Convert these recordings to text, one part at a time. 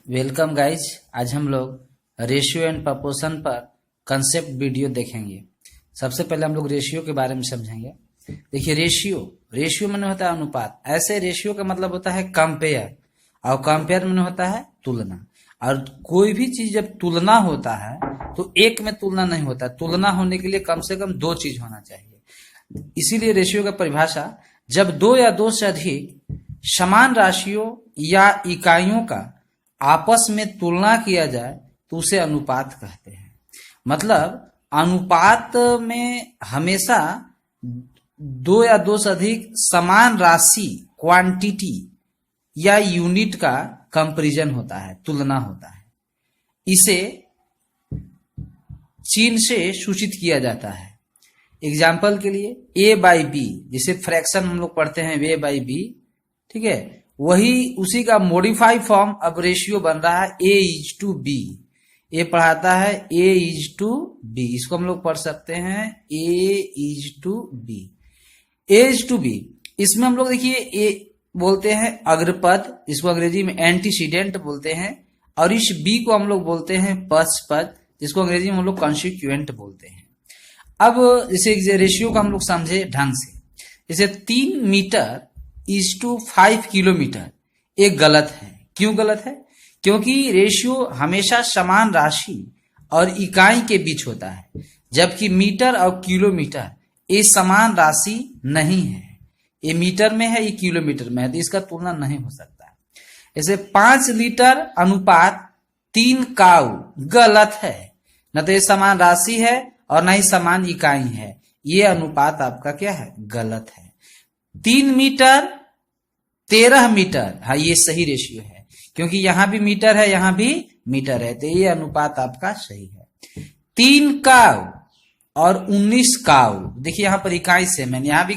Welcome guys. आज हम लोग रेशियो एंड प्रपोर्शन पर कंसेप्ट वीडियो देखेंगे। सबसे पहले हम लोग रेशियो के बारे में समझेंगे। देखिए, रेशियो माने होता है अनुपात। ऐसे रेशियो का मतलब होता है कंपेयर, और कंपेयर माने होता है तुलना। और कोई भी चीज जब तुलना होता है तो एक में तुलना नहीं होता। तुलना होने के लिए कम से कम दो चीज होना चाहिए। इसीलिए रेशियो का परिभाषा, जब दो या दो से अधिक समान राशियों या इकाइयों का आपस में तुलना किया जाए तो उसे अनुपात कहते हैं। मतलब अनुपात में हमेशा दो या दो से अधिक समान राशि, क्वांटिटी या यूनिट का कंपैरिजन होता है, तुलना होता है। इसे चिन्ह से सूचित किया जाता है। एग्जाम्पल के लिए ए बाई बी, जिसे फ्रैक्शन हम लोग पढ़ते हैं ए बाई बी, ठीक है, वही उसी का मॉडिफाइड फॉर्म अब रेशियो बन रहा है ए इज टू बी। ए पढ़ाता है ए इज टू बी, इसको हम लोग पढ़ सकते हैं A is to B. A is to B, इसमें हम लोग देखिए ए बोलते हैं अग्रपद, इसको अंग्रेजी में एंटीसीडेंट बोलते हैं, और इस बी को हम लोग बोलते हैं पश्चपद, जिसको अंग्रेजी में हम लोग कॉन्स्टिट्यूएंट बोलते हैं। अब जैसे रेशियो को हम लोग समझे ढंग से, जैसे 3 मीटर इज टू 5 किलोमीटर, एक गलत है। क्यों गलत है? क्योंकि रेशियो हमेशा समान राशि और इकाई के बीच होता है, जबकि मीटर और किलोमीटर ये समान राशि नहीं है। ये मीटर में है, ये किलोमीटर में है, तो इसका तुलना नहीं हो सकता। जैसे 5 लीटर अनुपात 3 काऊ, गलत है। न तो ये समान राशि है और न ही समान इकाई है। ये अनुपात आपका क्या है? गलत है। 3 मीटर 13 मीटर, हाँ ये सही रेशियो है, क्योंकि यहां भी मीटर है, यहां भी मीटर है, तो ये अनुपात आपका सही है। 3 काऊ और 19 काऊ, देखिए यहां पर इकाई सेम है, यहां भी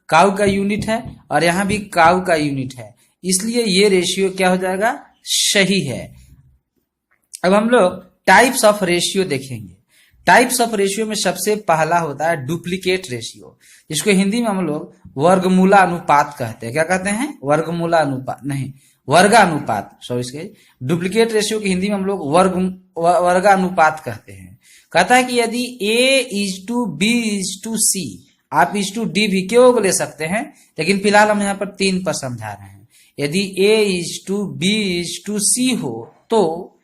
काऊ का यूनिट है और यहां भी काऊ का यूनिट है, इसलिए ये रेशियो क्या हो जाएगा? सही है। अब हम लोग टाइप्स ऑफ रेशियो देखेंगे। टाइप्स ऑफ रेशियो में सबसे पहला होता है डुप्लीकेट रेशियो, जिसको हिंदी में हम लोग वर्गमूला अनुपात कहते हैं। क्या कहते हैं? वर्गमूला अनुपात नहीं, वर्गानुपात, सॉरी। इसके डुप्लीकेट रेशियो की हिंदी में हम लोग वर्गानुपात कहते हैं। कहता है कि यदि A is to B is to C, आप इज टू डी भी क्यों ले सकते हैं, लेकिन फिलहाल हम यहाँ पर 3 पर समझा रहे हैं। यदि A is to B is to C हो तो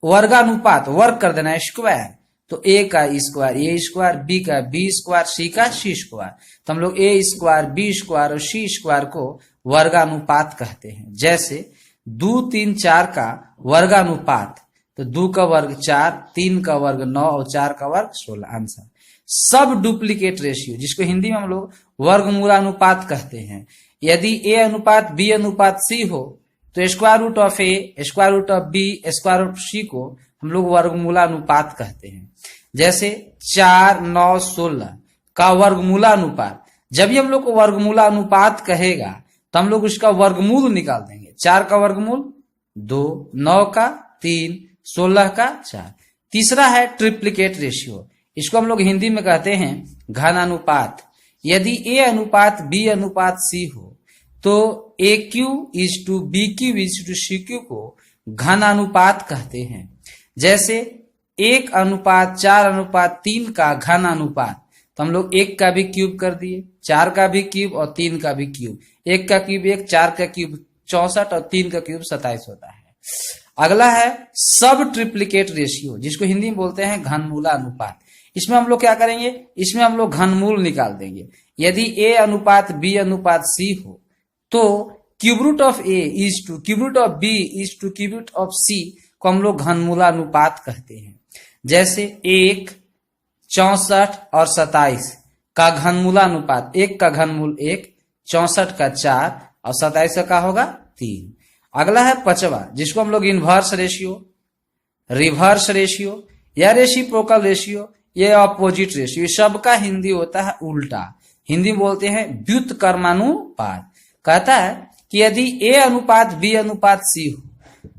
वर्गानुपात, वर्ग कर देना है, स्क्वायर, तो ए का स्क्वायर ए स्क्वायर, बी का बी स्क्वायर, सी का सी स्क्वायर। तो हम लोग ए स्क्वायर, बी स्क्वायर और सी स्क्वायर को वर्गानुपात कहते हैं। जैसे 2, 3, 4 का वर्गानुपात, तो 2 का वर्ग 4, 3 का वर्ग 9 और 4 का वर्ग 16, आंसर। सब डुप्लीकेट रेशियो, जिसको हिंदी में हम लोग वर्गमूलानुपात कहते हैं। यदि ए अनुपात बी अनुपात सी हो तो square root of A, square root of B, square root C को हम लोग वर्गमूला अनुपात कहते हैं। जैसे 4, 9, 16 का वर्गमूला अनुपात, जब भी हम लोग को वर्गमूला अनुपात कहेगा तो हम लोग उसका वर्गमूल निकाल देंगे। 4 का वर्गमूल 2, 9 का 3, 16 का 4। तीसरा है ट्रिप्लिकेट रेशियो, इसको हम लोग हिंदी में कहते हैं घनानुपात। यदि ए अनुपात बी अनुपात सी हो तो A cube is to B cube is to C cube को घनानुपात कहते हैं। जैसे 1 अनुपात 4 अनुपात 3 का घन अनुपात, तो हम लोग 1 का भी क्यूब कर दिए, 4 का भी क्यूब और 3 का भी क्यूब। 1 का क्यूब 1, 4 का क्यूब 64 और 3 का क्यूब 27 होता है। अगला है सब ट्रिप्लिकेट रेशियो, जिसको हिंदी में बोलते हैं घनमूला अनुपात। इसमें हम लोग क्या करेंगे? इसमें हम लोग घनमूल निकाल देंगे। यदि ए अनुपात बी अनुपात सी हो तो cube root of A is to cube root of B is to cube root of C को हम लोग घनमूला अनुपात कहते हैं। जैसे 1, 64 और 27 का घनमूला अनुपात, 1 का घनमूल 1, 64 का 4 और 27 का होगा 3। अगला है 5वां, जिसको हम लोग इनवर्स रेशियो, रिवर्स रेशियो या रेसिप्रोकल रेशियो, ये ऑपोजिट रेशियो, सबका हिंदी होता है उल्टा। हिंदी में बोलते हैं व्युत्क्रमानुपात। कहता है कि यदि ए अनुपात बी अनुपात सी हो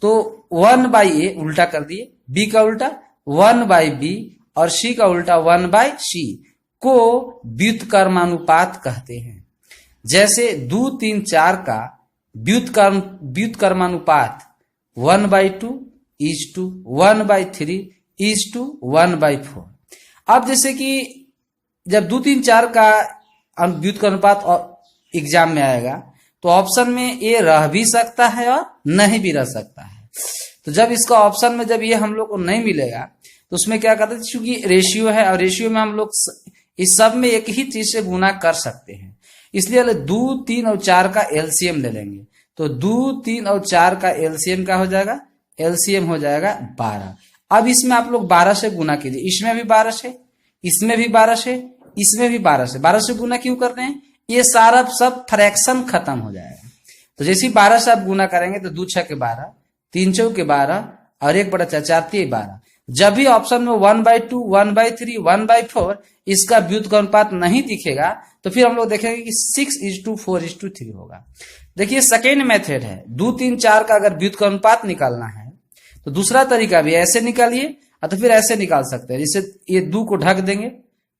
तो 1/a उल्टा कर दिए, बी का उल्टा 1/b और सी का उल्टा 1/c को व्युत्क्रमानुपात कहते हैं। जैसे 2, 3, 4 का व्युत्क्रमानुपात 1/2 इज टू 1/3 इज टू 1/4। अब जैसे कि जब 2, 3, 4 का व्युत्क्रमानुपात एग्जाम में आएगा तो ऑप्शन में ये रह भी सकता है और नहीं भी रह सकता है। तो जब इसका ऑप्शन में जब ये हम लोग को नहीं मिलेगा तो उसमें क्या करते हैं, क्योंकि रेशियो है और रेशियो में हम लोग इस सब में एक ही चीज से गुना कर सकते हैं, इसलिए 2, 3 और 4 का एलसीएम ले लेंगे। तो 2, 3 और 4 का एलसीएम क्या हो जाएगा, एलसीएम हो जाएगा 12। अब इसमें आप लोग 12 से गुना कीजिए, इसमें भी 12 से, इसमें भी 12 से, इसमें भी 12 से। 12 से गुना क्यों करते हैं, ये सारा सब फ्रैक्शन खत्म हो जाएगा। तो जैसे ही 12 से आप गुना करेंगे तो 2 6 के 12, 3 4 के 12 और 1/4 4 3 12। जब भी ऑप्शन में 1/2, 1/3, 1/4 इसका व्युत्क्रमानुपात नहीं दिखेगा तो फिर हम लोग देखेंगे कि 6:4:3 होगा। देखिए सेकेंड मेथड है, 2, 3, 4 का अगर व्युत्क्रमानुपात निकालना है तो दूसरा तरीका भी ऐसे निकालिए और तो फिर ऐसे निकाल सकते हैं। जैसे ये 2 को ढक देंगे,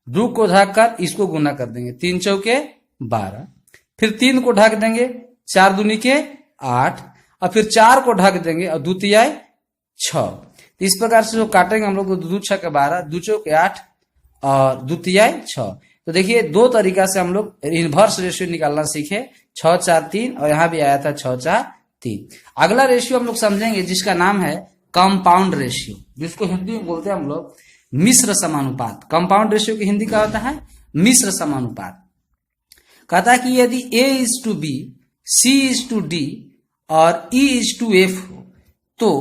2 को ढक कर इसको गुना कर देंगे, 3 चौके 12, फिर 3 को ढक देंगे, 4 दूनी के 8 और फिर 4 को ढक देंगे और 2 तिहाई 6। इस प्रकार से जो काटेंगे हम लोग तो 2 6 के 12, 2 चौके 8 और 2 तिहाई 6। तो देखिए 2 तरीका से हम लोग इनवर्स रेशियो निकालना सीखे, 6 4 3 और यहां भी आया था 6 4 3। अगला रेशियो हम लोग समझेंगे जिसका नाम है कंपाउंड रेशियो, जिसको हिंदी में बोलते हैं हम लोग मिश्र समानुपात। कंपाउंड रेशियो की हिंदी क्या होता है, मिश्र समानुपात। कहता है कि यदि A:B, C:D और E:F हो तो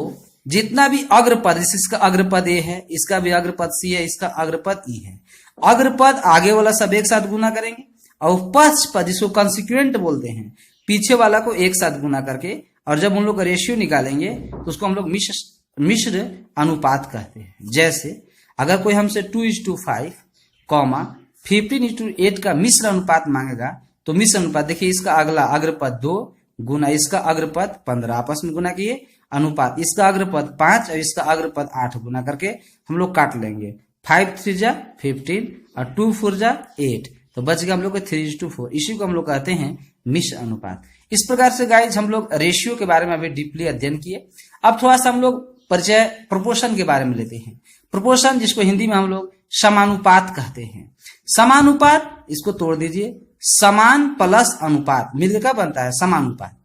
जितना भी अग्रपद, इसका अग्रपद A है, इसका भी अग्रपद C है, इसका अग्रपद E है, अग्रपद आगे वाला सब एक साथ गुना करेंगे और पश्चपद जिसको कंसिक्वेंट बोलते हैं, पीछे वाला को एक साथ गुना करके, और जब उन लोग का रेशियो निकालेंगे तो उसको हम लोग मिश्र अनुपात कहते हैं। जैसे अगर कोई हमसे 2:5, 15:8 का मिश्र अनुपात मांगेगा तो मिश्र अनुपात देखिए, इसका अगला अग्रपद 2 गुना इसका अग्रपद 15, आपस में गुना किए, अनुपात इसका अग्रपद 5 और इसका अग्रपद 8 गुना करके हम लोग काट लेंगे। 5 3 15 और 2 4 8, तो बच गया हम लोग 3:4। इसी को हम लोग कहते हैं मिश्र अनुपात। इस प्रकार से गाइज हम लोग रेशियो के बारे में अभी डीपली अध्ययन किए। अब थोड़ा सा हम लोग परिचय प्रोपोर्शन के बारे में लेते हैं। प्रोपोर्शन जिसको हिंदी में हम लोग समानुपात कहते हैं। समानुपात इसको तोड़ दीजिए, समान प्लस अनुपात मिलकर क्या बनता है, समानुपात।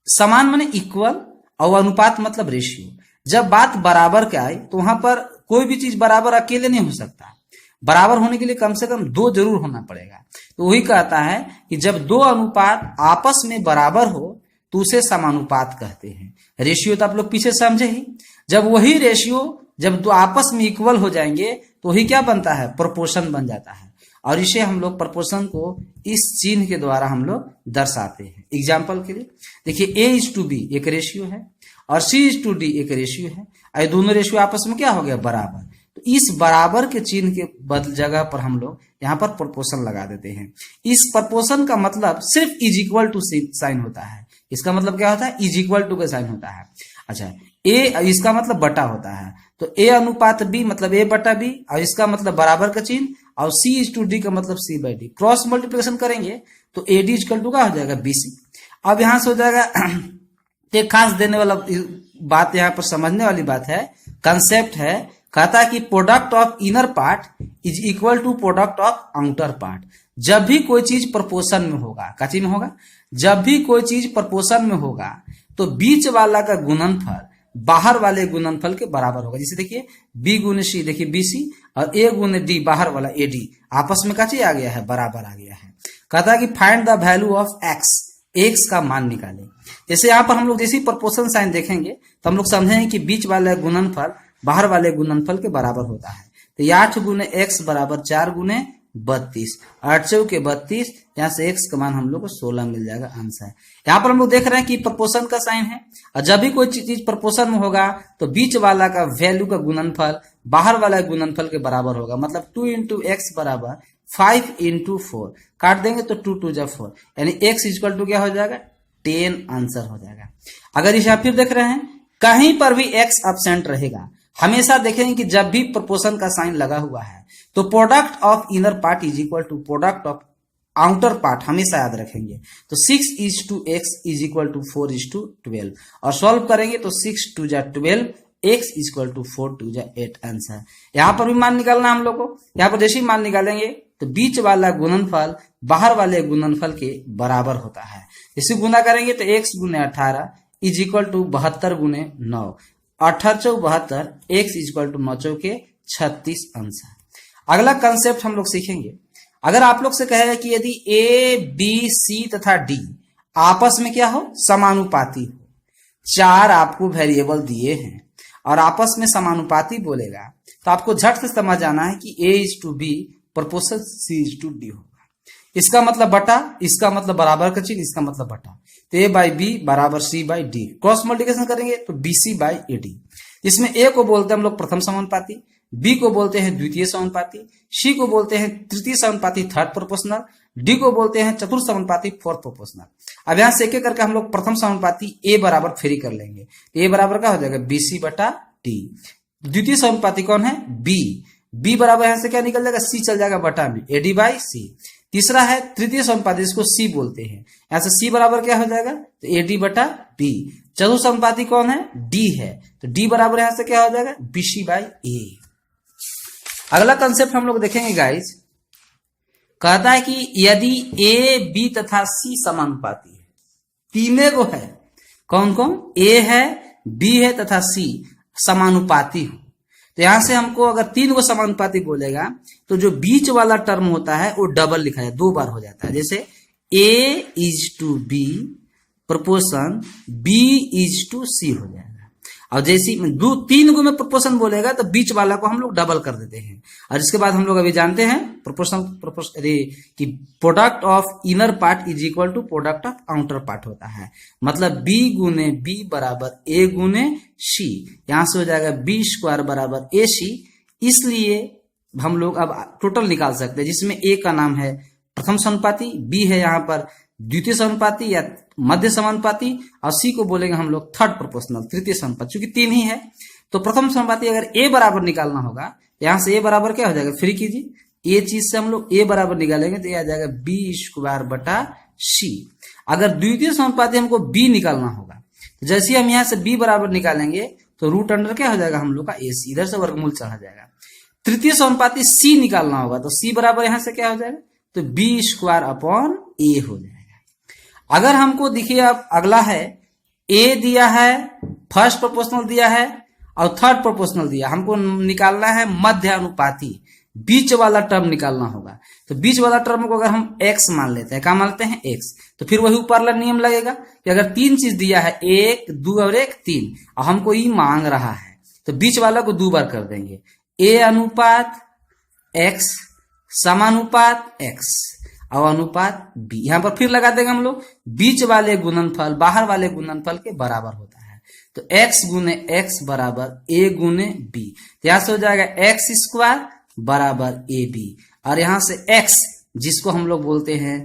समान माने इक्वल और अनुपात मतलब रेशियो। जब बात बराबर के आए तो वहां पर कोई भी चीज बराबर अकेले नहीं हो सकता, बराबर होने के लिए कम से कम 2 जरूर होना पड़ेगा। तो वही कहता है कि जब 2 अनुपात आपस में बराबर हो तो उसे समानुपात कहते हैं। रेशियो तो आप लोग पीछे समझे ही, जब वही रेशियो जब 2 आपस में इक्वल हो जाएंगे तो वही क्या बनता है, प्रोपोर्शन बन जाता है। और इसे हम लोग प्रोपोर्शन को इस चिन्ह के द्वारा हम लोग दर्शाते हैं। एग्जाम्पल के लिए देखिए A:B एक रेशियो है और C:D एक रेशियो है, और दोनों रेशियो आपस में क्या हो गया, बराबर। तो इस बराबर के चिन्ह के बदल जगह पर हम लोग यहाँ पर प्रोपोर्शन लगा देते हैं। इस प्रोपोर्शन का मतलब सिर्फ = साइन होता है। इसका मतलब क्या होता है, = का साइन होता है। अच्छा, A इसका मतलब बटा होता है, तो A अनुपात B मतलब A/B, और इसका मतलब बराबर का चिन्ह, और C:D का मतलब C/D। क्रॉस मल्टीप्लिकेशन करेंगे तो AD = क्या हो जाएगा, BC। अब यहां से हो जाएगा एक खास देने वाला बात, यहाँ पर समझने वाली बात है, कंसेप्ट है। कहता है कि product of inner part is equal to product of outer part. जब भी कोई चीज प्रोपोर्शन में होगा, क्या चीज में होगा, जब भी कोई चीज प्रोपोर्शन में होगा तो बीच वाला का गुणनफल बाहर वाले गुणनफल के बराबर होगा। जैसे देखिए B × C देखिए BC और A × D बाहर वाला AD, आपस में क्या चीज आ गया है, बराबर आ गया है। कहता है कि find the value of x का मान निकालें। जैसे यहाँ पर हम लोग जैसे प्रोपोर्शन साइन देखेंगे तो हम लोग समझेंगे कि बीच वाले गुणनफल बाहर वाले गुणनफल के बराबर होता है। तो 8 × x बराबर 4 × 32, 8 चौके 32, यहाँ से x का मान हम लोग को 16 मिल जाएगा, आंसर। यहाँ पर हम लोग देख रहे हैं कि प्रोपोर्शन का साइन है, और जब भी कोई चीज प्रोपोर्शन में होगा तो बीच वाला का वैल्यू का गुणनफल बाहर वाला गुणनफल के बराबर होगा। मतलब 2 × x बराबर 5 × 4, काट देंगे तो 2 2 जा 4, यानी x = क्या हो जाएगा, 10 आंसर हो जाएगा। अगर इसे आप फिर देख रहे हैं, कहीं पर भी x एब्सेंट रहेगा, हमेशा देखेंगे कि जब भी प्रोपोर्शन का साइन लगा हुआ है तो product of inner part is equal to product of outer part हमेशा याद रखेंगे। तो 6:x इज इक्वल टू 4:12 और सॉल्व करेंगे तो 6 2 जा 12, x इज इक्वल टू 4 2 जा 8 आंसर। यहां पर भी मान निकालना है हम लोग को। यहां पर जैसे ही मान निकालेंगे तो बीच वाला गुणनफल बाहर वाले गुणनफल के बराबर होता है। इसे गुना करेंगे तो x गुने 18 इज इक्वल टू 72 गुने 9, 18 चौ 72, x इज इक्वल टू 9 चौके 36 आंसर। अगला कंसेप्ट हम लोग सीखेंगे। अगर आप लोग से कहेगा कि यदि ए बी सी तथा डी आपस में क्या हो, समानुपाती हो, 4 आपको वेरिएबल दिए हैं और आपस में समानुपाती बोलेगा तो आपको झट से समझ आना है कि A is to B proportional C is to D होगा। इसका मतलब बटा, इसका मतलब बराबर का चिन्ह, इसका मतलब बटा। तो ए बाई बी बराबर C by D. Cross multiplication करेंगे तो B C by A D. इसमें ए को बोलते हैं हम लोग प्रथम समानुपाती, बी को बोलते हैं द्वितीय समानुपाती, सी को बोलते हैं तृतीय समानुपाती थर्ड प्रोपोर्शनल, डी को बोलते हैं चतुर्थ समानुपाती फोर्थ प्रोपोर्शनल। अब यहां से एक एक करके हम लोग प्रथम समानुपाती ए बराबर फ्री कर लेंगे। ए बराबर क्या हो जाएगा, बी सी बटा डी। द्वितीय समानुपाती कौन है, बी। बी बराबर यहां से क्या निकल जाएगा, सी चल जाएगा बटा में, ए डी बाई सी। तीसरा है तृतीय समानुपाती, इसको सी बोलते हैं। यहां से सी बराबर क्या हो जाएगा, तो ए डी बटा बी। चतुर्थ समानुपाती कौन है, डी है, तो डी बराबर यहां से क्या हो जाएगा, बी सी बाई ए। अगला कंसेप्ट हम लोग देखेंगे गाइज, कहता है कि यदि ए बी तथा सी समानुपाती है, तीनों को है, कौन कौन, ए है, बी है तथा सी समानुपाती हो, तो यहां से हमको अगर 3 को समानुपाती बोलेगा तो जो बीच वाला टर्म होता है वो डबल लिखा है, 2 बार हो जाता है। जैसे A is to B proportion B is to C हो जाएगा। और जैसे 3 को में प्रोपोर्शन बोलेगा तो बीच वाला को हम लोग डबल कर देते हैं। और इसके बाद हम लोग अभी जानते हैं प्रोपोर्शन कि product of inner part is equal to product of outer part होता है। मतलब बी गुने बी बराबर ए गुने सी, यहां से हो जाएगा बी स्क्वायर बराबर ए सी। इसलिए हम लोग अब टोटल निकाल सकते हैं, जिसमें ए का नाम है प्रथम समानुपाती, बी है यहाँ पर द्वितीय समानुपाती या मध्य समानुपाती, और सी को बोलेंगे हम लोग थर्ड प्रोपोर्शनल तृतीय समानुपाती, क्योंकि 3 ही है। तो प्रथम समानुपाती अगर ए बराबर निकालना होगा, यहां से ए बराबर क्या हो जाएगा, फ्री कीजिए, ये चीज से हम लोग ए बराबर निकालेंगे तो ये आ जाएगा बी स्क्वायर बटा सी। अगर द्वितीय समानुपाती हमको बी निकालना होगा, तो जैसे हम यहां से बी बराबर निकालेंगे तो रूट अंडर क्या हो जाएगा हम लोग का ए सी, इधर से वर्गमूल चढ़ा जाएगा। तृतीय समानुपाती सी निकालना होगा तो सी बराबर यहां से क्या हो जाएगा, तो बी स्क्वायर अपॉन ए हो जाएगा। अगर हमको देखिए अब अगला है, ए दिया है, फर्स्ट प्रोपोर्शनल दिया है और थर्ड प्रोपोर्शनल दिया, हमको निकालना है मध्य अनुपाती, बीच वाला टर्म निकालना होगा। तो बीच वाला टर्म को अगर हम x मान लेते हैं, क्या मानते हैं, x, तो फिर वही ऊपर वाला नियम लगेगा कि अगर 3 चीज दिया है, 1 2 और 1 3, और हमको ये मांग रहा है तो बीच वाला को 2 बार कर देंगे, a अनुपात x समानुपात x और अनुपात b। यहां पर फिर लगा देंगे हम लोग, बीच वाले गुणनफल बाहर वाले गुणनफल के बराबर होता है। तो x गुने x बराबर a गुने b, तो यहां से हो जाएगा x स्क्वायर बराबर ए बी। और यहां से x जिसको हम लोग बोलते हैं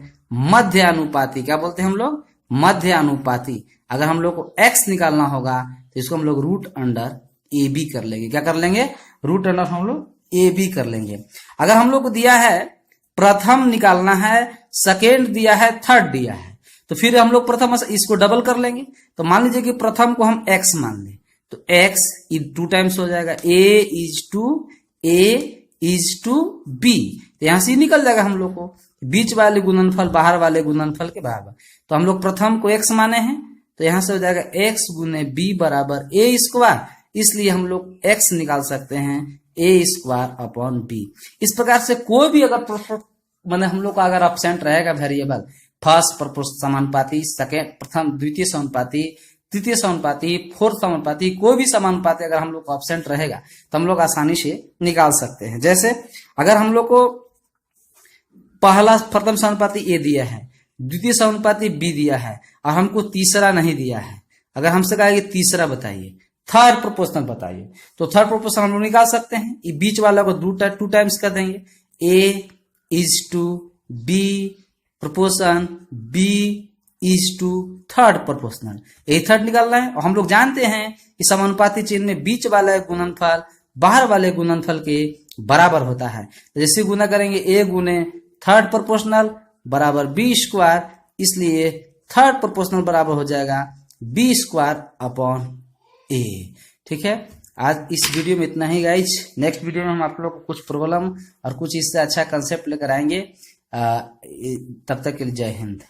मध्य अनुपाती, क्या बोलते हैं हम लोग, मध्य अनुपाती। अगर हम लोग को x निकालना होगा तो इसको हम लोग रूट अंडर ए बी कर लेंगे। क्या कर लेंगे, रूट अंडर हम लोग ए बी कर लेंगे। अगर हम लोग को दिया है प्रथम निकालना है, सेकेंड दिया है, थर्ड दिया है, तो फिर हम लोग प्रथम इसको डबल कर लेंगे। तो मान लीजिए कि प्रथम को हम x मान लें तो x 2 टाइम्स हो जाएगा, a इज टू b, तो यहां से निकल जाएगा हम लोग को बीच वाले गुणनफल बाहर वाले गुणनफल के बराबर। तो हम लोग प्रथम को x माने हैं तो यहां से हो जाएगा x गुने b बराबर a स्क्वायर, इसलिए हम लोग x निकाल सकते हैं a स्क्वायर अपॉन b। इस प्रकार से कोई भी अगर मैंने हम लोग का अगर एब्सेंट रहेगा वेरिएबल, फर्स्ट समानुपाती, सेकेंड प्रथम द्वितीय समानुपाती, तृतीय समानुपाती, फोर्थ समानुपाती, कोई भी समानुपाती अगर हम लोग को एब्सेंट रहेगा तो हम लोग आसानी से निकाल सकते हैं। जैसे अगर हम लोग को पहला प्रथम समानुपाती ए दिया है, द्वितीय समानुपाती बी दिया है और हमको तीसरा नहीं दिया है, अगर हमसे कहा कि तीसरा बताइए, थर्ड प्रोपोर्शनल बताइए, तो थर्ड प्रोपोर्शनल हम लोग निकाल सकते हैं। ये बीच वाला को 2 टाइम्स कर देंगे, A is to B proportion B is to third proportional, यही थर्ड निकालना है। और हम लोग जानते हैं कि समानुपाती चिन्ह में बीच वाला गुणनफल बाहर वाले गुणनफल के बराबर होता है। तो जैसे गुना करेंगे, ए गुने थर्ड प्रोपोर्शनल बराबर बी स्क्वायर, इसलिए थर्ड प्रोपोर्शनल बराबर हो जाएगा बी स्क्वायर अपॉन ए। ठीक है, आज इस वीडियो में इतना ही गाइज। नेक्स्ट वीडियो में हम आप लोग को कुछ प्रॉब्लम और कुछ इससे अच्छा कंसेप्ट लेकर आएंगे। तब तक के लिए जय हिंद।